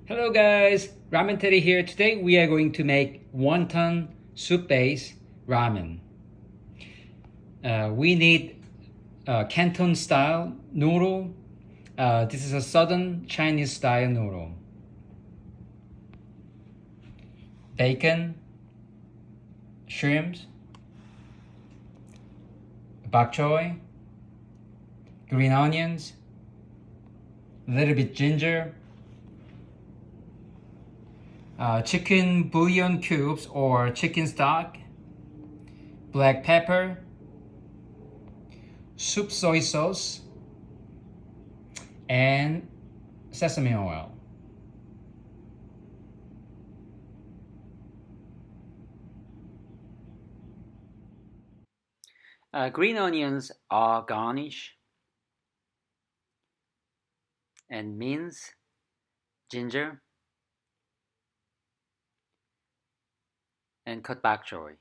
Hello guys, Ramen Teddy here. Today we are going to make wonton soup base ramen. We need Canton Style Noodle. This is a southern Chinese style noodle. Bacon, shrimps, bok choy, green onions, a little bit ginger, chicken bouillon cubes or chicken stock, black pepper, soup soy sauce, and sesame oil. Green onions are garnish, and mince, ginger, and cut bok choy.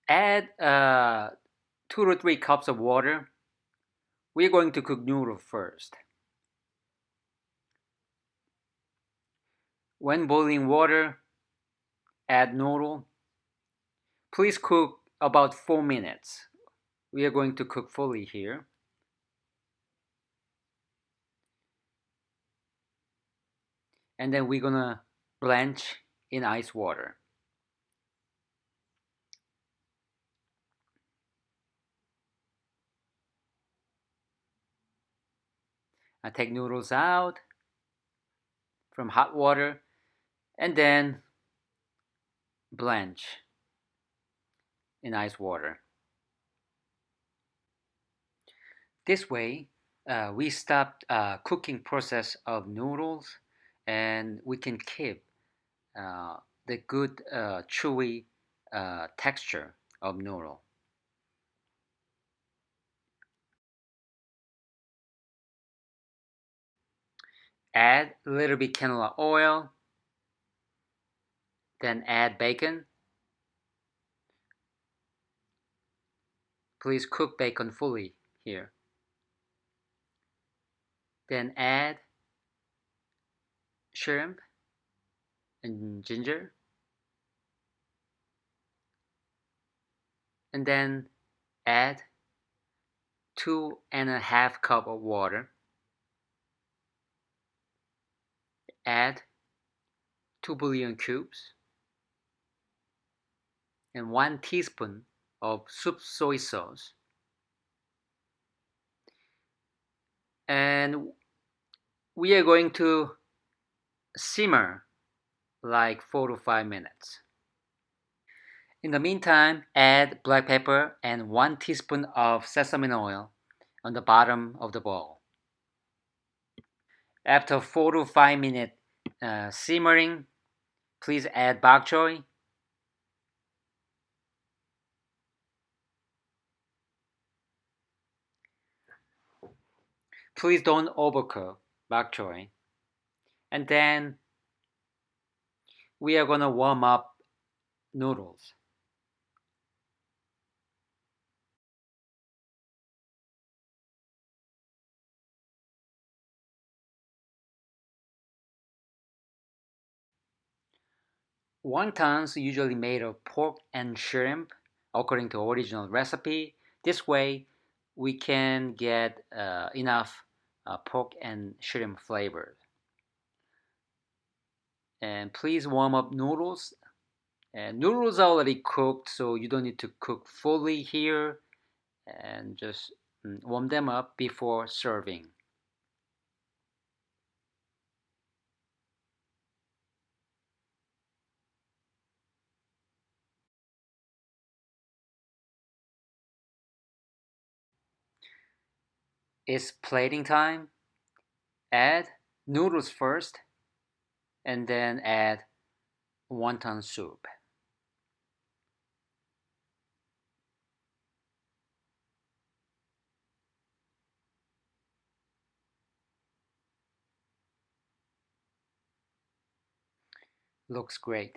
Add 2 to 3 cups of water. We're going to cook noodle first. When boiling water, add noodle. Please cook about 4 minutes. We are going to cook fully here. And then we're gonna blanch in ice water. I take noodles out from hot water and then blanch in ice water. This way, we stop cooking process of noodles, and we can keep the good chewy texture of noodle. Add a little bit canola oil, then add bacon. Please cook bacon fully here. Then add shrimp and ginger, and then add 2.5 cups of water. Add 2 bouillon cubes and 1 teaspoon of soup soy sauce. And we are going to simmer like 4 to 5 minutes. In the meantime, add black pepper and 1 teaspoon of sesame oil on the bottom of the bowl. After 4 to 5 minutes simmering, please add bok choy. Please don't overcook bok choy. And then we are gonna warm up noodles. Wontons usually made of pork and shrimp according to original recipe. This way we can get enough pork and shrimp flavors. And please warm up noodles. And noodles are already cooked, so you don't need to cook fully here. And just warm them up before serving. It's plating time. Add noodles first, and then add wonton soup. Looks great.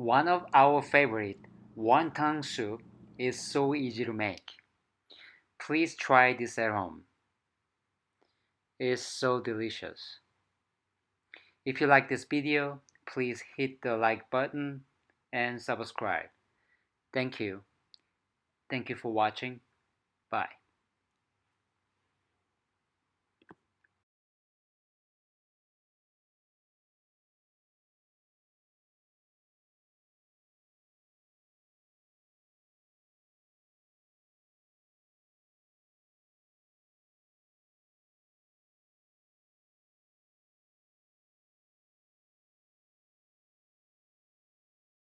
One of our favorite wonton soup is so easy to make. Please try this at home. It's so delicious. If you like this video, please hit the like button and subscribe. Thank you. Thank you for watching. Bye.